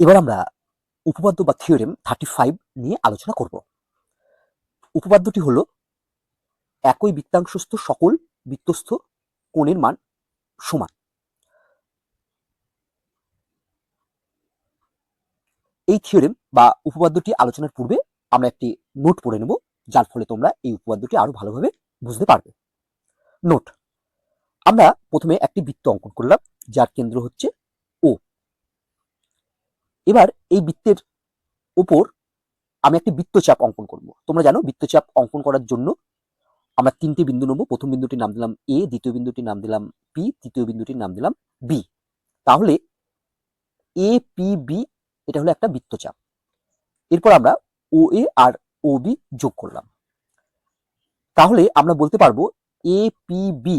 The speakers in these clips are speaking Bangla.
এবার আমরা উপপাদ্য বা থিওরেম 35 নিয়ে আলোচনা করব। উপপাদ্যটি হলো একই বৃত্তাংশস্থ সকল বৃত্তস্থ কোণের মান সমান। এই থিওরেম বা উপপাদ্যটি আলোচনার পূর্বে আমরা একটি নোট পড়ে নেব, যার ফলে তোমরা এই উপপাদ্যটি আরো ভালোভাবে বুঝতে পারবে। নোট: আমরা প্রথমে একটি বৃত্ত অঙ্কন করলাম, যার কেন্দ্র হচ্ছে ও। এবার এই বৃত্তের উপর আমি একটি বৃত্তচাপ অঙ্কন করব। তোমরা জানো বৃত্তচাপ অঙ্কন করার জন্য আমরা তিনটে বিন্দু নেব। প্রথম বিন্দুটির নাম দিলাম এ, দ্বিতীয় বিন্দুটির নাম দিলাম পি, তৃতীয় বিন্দুটির নাম দিলাম বি। তাহলে এ পি বি এটা হলো একটা বৃত্তচাপ। এরপর আমরা ও এ আর ও বি যোগ করলাম। তাহলে আমরা বলতে পারবো এ পি বি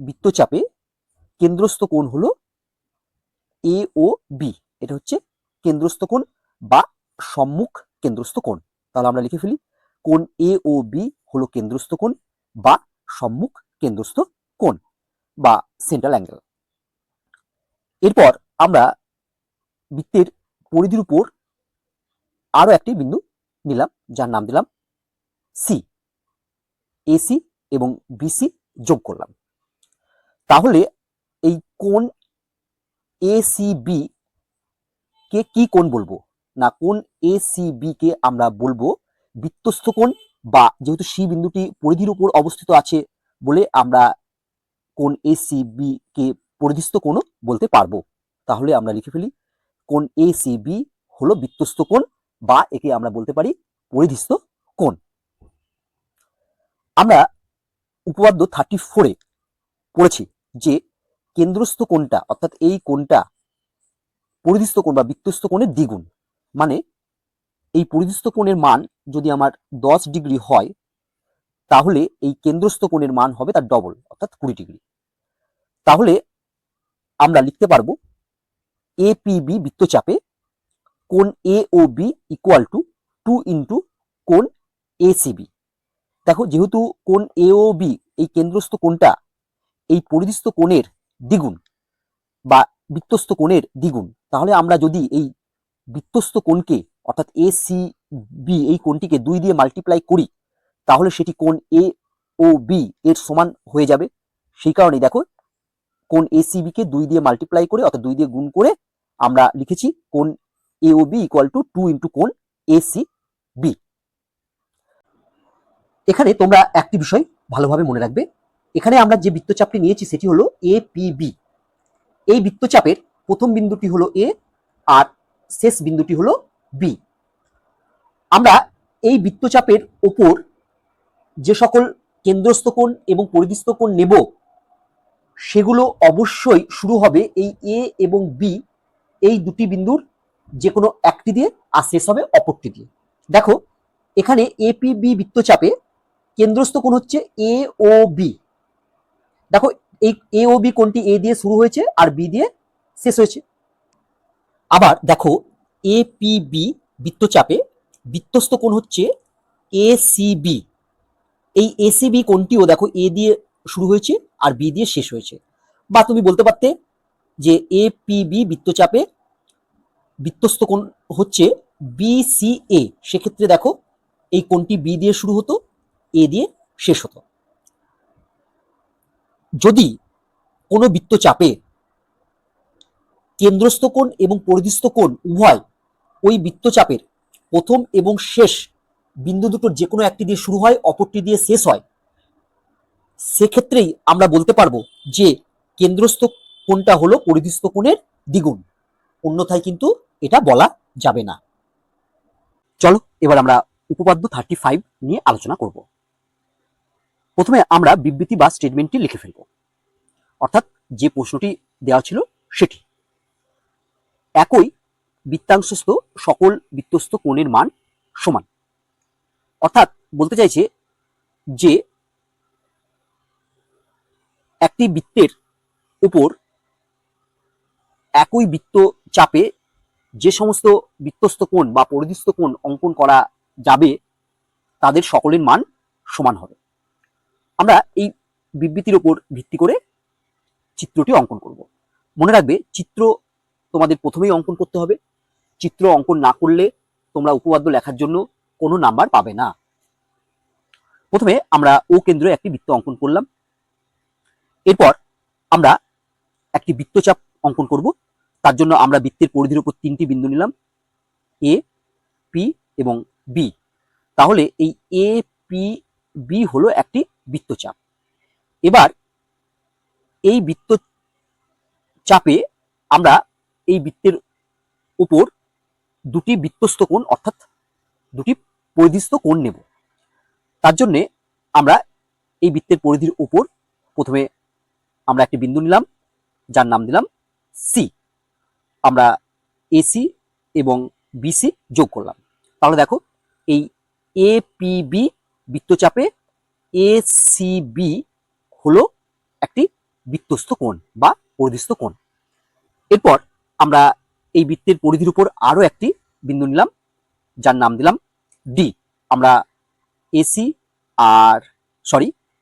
বৃত্তচাপে কেন্দ্রস্থ কোণ হলো এ ও বি। এটা হচ্ছে কেন্দ্রস্থ কোণ বা সম্মুখ কেন্দ্রস্থ কোণ। তাহলে আমরা লিখে ফেলি কোণ এ ও বি হলো কেন্দ্রস্থ কোণ বা সম্মুখ কেন্দ্রস্থ কোণ বা সেন্ট্রাল অ্যাঙ্গেল। এরপর আমরা বৃত্তের পরিধির উপর আরো একটি বিন্দু নিলাম, যার নাম দিলাম সি। এসি এবং বিসি যোগ করলাম। তাহলে এই কোণ এসিবি কে কি কোণ বলবো না, কোণ এসিবি কে আমরা বলবো বৃত্তস্থ কোণ, বা যেহেতু সি বিন্দুটি পরিধির উপর অবস্থিত আছে বলে আমরা কোণ এসিবি কে পরিধিস্থ কোণও বলতে পারবো। তাহলে আমরা লিখে ফেলি কোণ এসিবি হলো বৃত্তস্থ কোণ বা একে আমরা বলতে পারি পরিধিস্থ কোণ। আমরা উপপাদ্য 34-এ পড়েছি যে কেন্দ্রস্থ কোণটা অর্থাৎ এই কোণটা পরিধিস্থ কোণ বা বৃত্তস্থ কোণের দ্বিগুণ। মানে এই পরিধিস্থ কোণের মান যদি আমার 10 ডিগ্রি হয়, তাহলে এই কেন্দ্রস্থ কোণের মান হবে তার ডবল অর্থাৎ 20 ডিগ্রি। তাহলে আমরা লিখতে পারবো এপিবি বৃত্তচাপে কোণ এ ও বি ইকুয়াল টু 2 ইন্টু কোণ এসিবি। দেখো, যেহেতু কোণ এ ও বি এই কেন্দ্রস্থ কোণটা এই পরিধিস্থ কোণের দ্বিগুণ বা বৃত্তস্থ কোণের দ্বিগুণ, তাহলে আমরা যদি এই বৃত্তস্থ কোণকে অর্থাৎ এ সি বি এই কোণটিকে 2 দিয়ে মাল্টিপ্লাই করি, তাহলে সেটি কোণ এ ও বি এর সমান হয়ে যাবে। সেই কারণেই দেখো কোণ এসিবি কে 2 দিয়ে মাল্টিপ্লাই করে অর্থাৎ 2 দিয়ে গুণ করে আমরা লিখেছি কোণ এ ও বি ইকুয়াল টু 2 ইন্টু কোণ এসি বি। এখানে তোমরা একটি বিষয় ভালোভাবে মনে রাখবে, এখানে আমরা যে বৃত্তচাপটি নিয়েছি সেটি হলো এপিবি। এই বৃত্তচাপের প্রথম বিন্দুটি হলো এ আর শেষ বিন্দুটি হলো বি। আমরা এই বৃত্তচাপের ওপর যে সকল কেন্দ্রস্থ কোণ এবং পরিধিস্থ কোণ নেব, সেগুলো অবশ্যই শুরু হবে এই এ এবং বি এই দুটি বিন্দুর যে কোনো একটি দিয়ে আর শেষ হবে অপরটি দিয়ে। দেখো, এখানে এপিবি বৃত্তচাপে কেন্দ্রস্থ কোণ হচ্ছে এ ও বি। দেখো, এই এ ও বি কোণটি এ দিয়ে শুরু হয়েছে আর বি দিয়ে শেষ হয়েছে। আবার দেখো, এপিবি বৃত্তচাপে বৃত্তস্থ কোণ হচ্ছে এসিবি। এই এসিবি কোণটিও দেখো এ দিয়ে শুরু হয়েছে আর বি দিয়ে শেষ হয়েছে। বা তুমি বলতে পারতে যে এপিবি বৃত্তচাপে বৃত্তস্থ কোণ হচ্ছে বিসিএ। সেক্ষেত্রে দেখো এই কোণটি বি দিয়ে শুরু হতো, এ দিয়ে শেষ হতো। যদি কোনো বৃত্তচাপে কেন্দ্রস্থ কোণ এবং পরিধিস্থ কোণ উভয় ওই বৃত্তচাপের প্রথম এবং শেষ বিন্দু দুটোর যে কোনো একটি দিয়ে শুরু হয় অপরটি দিয়ে শেষ হয়, সেক্ষেত্রেই আমরা বলতে পারবো যে কেন্দ্রস্থ কোণটা হলো পরিধিস্থ কোণের দ্বিগুণ, অন্যথায় কিন্তু এটা বলা যাবে না। চলো এবার আমরা উপপাদ্য 35 নিয়ে আলোচনা করব। প্রথমে আমরা বিবৃতি বা স্টেটমেন্টটি লিখে ফেলব, অর্থাৎ যে প্রশ্নটি দেওয়া ছিল সেটি। একই বৃত্তাংশস্থ সকল বৃত্তস্থ কোণের মান সমান। অর্থাৎ বলতে চাইছে যে একটি বৃত্তের উপর একই বৃত্তচাপে যে সমস্ত বৃত্তস্থ কোণ বা পরিধিস্থ কোণ অঙ্কন করা যাবে তাদের সকলের মান সমান হবে। আমরা এই বিবৃতির উপর ভিত্তি করে চিত্রটি অঙ্কন করব। মনে রাখবে, চিত্র তোমাদের প্রথমেই অঙ্কন করতে হবে। চিত্র অঙ্কন না করলে তোমরা উপপাদ্য লেখার জন্য কোনো নাম্বার পাবে না। প্রথমে আমরা ও কেন্দ্রে একটি বৃত্ত অঙ্কন করলাম। এরপর আমরা একটি বৃত্তচাপ অঙ্কন করব। তার জন্য আমরা বৃত্তের পরিধির উপর 3টি বিন্দু নিলাম, এ, পি এবং বি। তাহলে এই এ, পি, বি হলো একটি বৃত্তচাপ। এবার এই বৃত্তচাপে আমরা এই বৃত্তের উপর দুটি বৃত্তস্থ কোণ অর্থাৎ দুটি পরিধিস্থ কোণ নেব। তার জন্যে আমরা এই বৃত্তের পরিধির উপর প্রথমে আমরা একটি বিন্দু নিলাম, যার নাম দিলাম সি। আমরা এসি এবং বিসি যোগ করলাম। তাহলে দেখো এই এপিবি বৃত্তচাপে এসিবি হলো একটি বৃত্তস্থ কোণ বা পরিধিস্থ কোণ। এরপর আমরা এই বৃত্তের পরিধির উপর আরো একটি বিন্দু নিলাম, যার নাম দিলাম ডি। আমরা এসি আর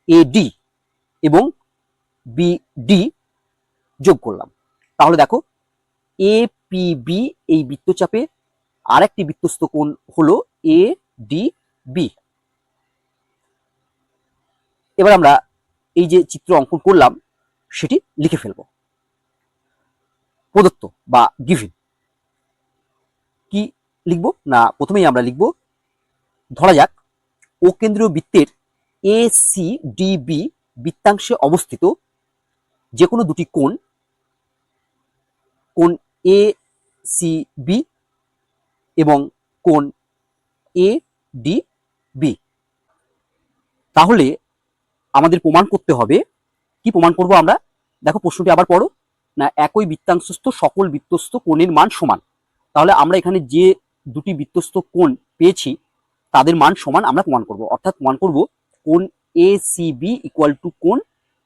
এডি এবং বিডি যোগ করলাম। তাহলে দেখো এপিবি এই বৃত্তচাপে আরেকটি বৃত্তস্থ কোণ হলো এডিবি। এবার আমরা এই যে চিত্র অঙ্কন করলাম সেটি লিখে ফেলব। প্রদত্ত বা গিভেন কি লিখব না, প্রথমেই আমরা লিখব, ধরা যাক ও কেন্দ্রীয় বৃত্তের এসিডিবি বৃত্তাংশে অবস্থিত যে কোনো দুটি কোণ এসিবি এবং কোণ এডিবি। তাহলে আমাদের প্রমাণ করতে হবে, কি প্রমাণ করব আমরা? দেখো প্রশ্নটি আবার পড়ো, না একই বৃত্তাংশস্থ সকল বৃত্তস্থ কোণের মান সমান। তাহলে আমরা এখানে যে দুটি বৃত্তস্থ কোণ পেয়েছি তাদের মান সমান আমরা প্রমাণ করব। অর্থাৎ প্রমাণ করব কোণ এসিবি ইকুয়াল টু কোণ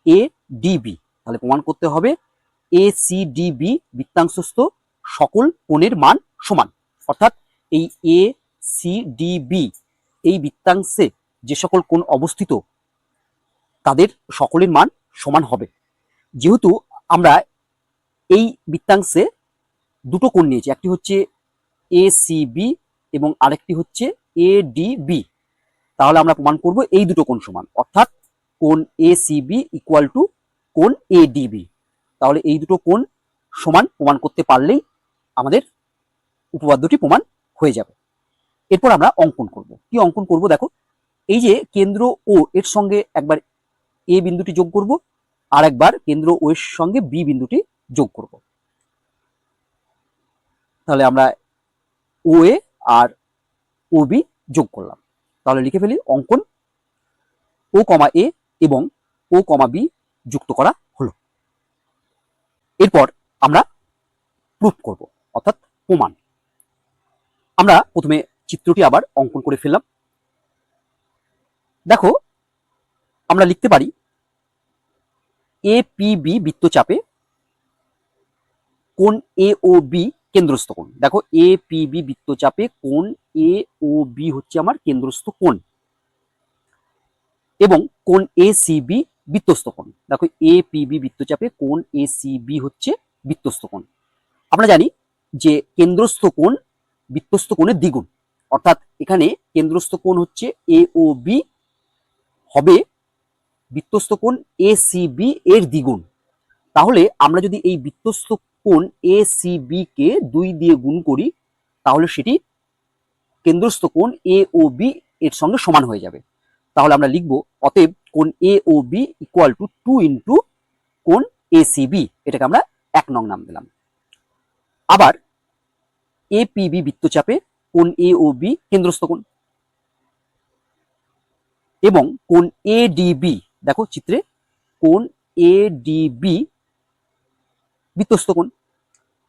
এডিবি। তাহলে প্রমাণ করতে হবে এসিডিবি বৃত্তাংশস্থ সকল কোণের মান সমান। অর্থাৎ এই এসিডিবি এই বৃত্তাংশে যে সকল কোণ অবস্থিত তাদের সকলের মান সমান হবে। যেহেতু আমরা এই বৃত্তাংশে দুটো কোণ নিয়েছি, একটি হচ্ছে এসিবি এবং আরেকটি হচ্ছে এডিবি, তাহলে আমরা প্রমাণ করব এই দুটো কোণ সমান। অর্থাৎ কোণ এসিবি ইকুয়াল টু কোণ এডিবি। তাহলে এই দুটো কোণ সমান প্রমাণ করতে পারলেই আমাদের উপপাদ্যটি প্রমাণ হয়ে যাবে। এরপর আমরা অঙ্কন করব। কি অঙ্কন করব? দেখো এই যে কেন্দ্র ও এর সঙ্গে একবার এ বিন্দুটি যোগ করব, আর একবার কেন্দ্র ও এর সঙ্গে বি বিন্দুটি যোগ করব। তাহলে আমরা ও এ আর ও বি যোগ করলাম। তাহলে লিখে ফেলি, অঙ্কন ও কমা এ এবং ও কমা বি যুক্ত করা হলো। এরপর আমরা প্রুফ করব, অর্থাৎ প্রমাণ। আমরা প্রথমে চিত্রটি আবার অঙ্কন করে ফেললাম। দেখো আমরা লিখতে পারি এপিবি বৃত্তচাপে কোণ এ ও বি কেন্দ্রস্থ কোণ। দেখো এপিবি বৃত্তচাপে কোণ এ ও বি হচ্ছে আমার কেন্দ্রস্থ কোণ এবং কোণ এসিবি বৃত্তস্থ কোণ। দেখো এপিবি বৃত্তচাপে কোণ এসিবি হচ্ছে বৃত্তস্থ কোণ। আমরা জানি যে কেন্দ্রস্থ কোণ বৃত্তস্থ কোণের দ্বিগুণ, অর্থাৎ এখানে কেন্দ্রস্থ কোণ হচ্ছে এ ও বি হবে বৃত্তস্থ কোণ এসিবি এর দ্বিগুণ। তাহলে আমরা যদি এই বৃত্তস্থ কোণ এসিবি কে 2 দিয়ে গুণ করি তাহলে সেটি কেন্দ্রস্থ কোণ এ ও বি এর সঙ্গে সমান হয়ে যাবে। তাহলে আমরা লিখব অতএব কোণ এ ও বি ইকুয়াল টু 2 ইন্টু কোণ এসিবি। এটাকে আমরা 1 নং নাম দিলাম। আবার এপিবি বৃত্তচাপে কোণ এ ও বি কেন্দ্রস্থ কোণ এবং কোণ এডিবি, দেখো চিত্রে কোণ এডিবি বৃত্তস্থ কোণ।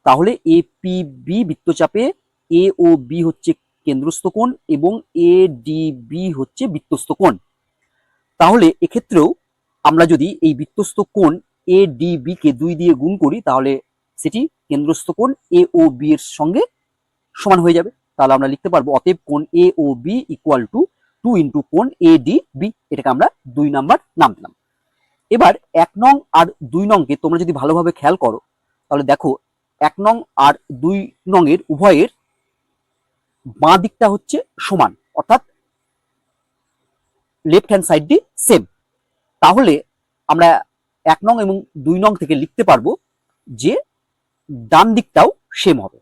তাহলে এপিবি বৃত্তচাপে এ ও বি হচ্ছে কেন্দ্রস্থ কোণ এবং এডিবি হচ্ছে বৃত্তস্থ কোণ। তাহলে এক্ষেত্রেও আমরা যদি এই বৃত্তস্থ কোণ এডিবি কে 2 দিয়ে গুণ করি তাহলে সেটি কেন্দ্রস্থ কোণ এ ও বি এর সঙ্গে সমান হয়ে যাবে। তাহলে আমরা লিখতে পারবো অতএব কোণ এ ও বি ইকুয়াল টু 2 ইন্টু কোণ এডিবি। এটাকে আমরা 2 নাম্বার নাম দিলাম। এবার 1 নং আর 2 নংকে তোমরা যদি ভালোভাবে খেয়াল করো তাহলে দেখো 1 নং আর 2 নং এর উভয়ের বাঁ দিকটা হচ্ছে সমান, অর্থাৎ লেফট হ্যান্ড সাইডটি সেম। তাহলে আমরা 1 নং এবং 2 নং থেকে লিখতে পারবো যে ডান দিকটাও সেম হবে।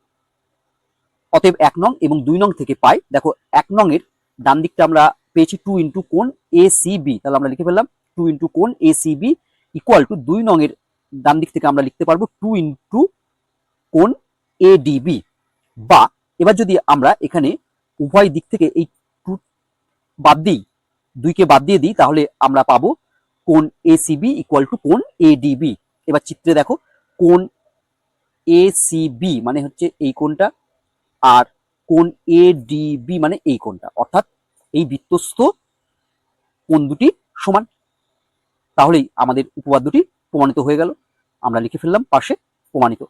অতএব 1 নং এবং 2 নং থেকে পাই, দেখো 1 নং এর ডান দিকটা আমরা পেয়েছি 2 ইন্টু কোণ এসিবি, তাহলে আমরা লিখে ফেললাম 2 ইন্টু কোণ এসিবি ইকুয়াল টু 2 নং এর ডান দিক থেকে আমরা লিখতে পারবো 2 ইন্টু কোণ এডিবি। বা এবার যদি আমরা এখানে উভয় দিক থেকে এই 2 বাদ দিই, 2 কে বাদ দিয়ে দিই, তাহলে আমরা পাবো কোণ এসিবি ইকুয়াল টু কোণ এডিবি। এবার চিত্রে দেখো কোণ এসিবি মানে হচ্ছে এই কোণটা, আর কোণ এডিবি মানে এই কোণটা, অর্থাৎ এই বৃত্তস্থ কোণ দুটি সমান। তাহলেই আমাদের উপপাদ্যটি প্রমাণিত হয়ে গেল। আমরা লিখে ফেললাম পাশে প্রমাণিত।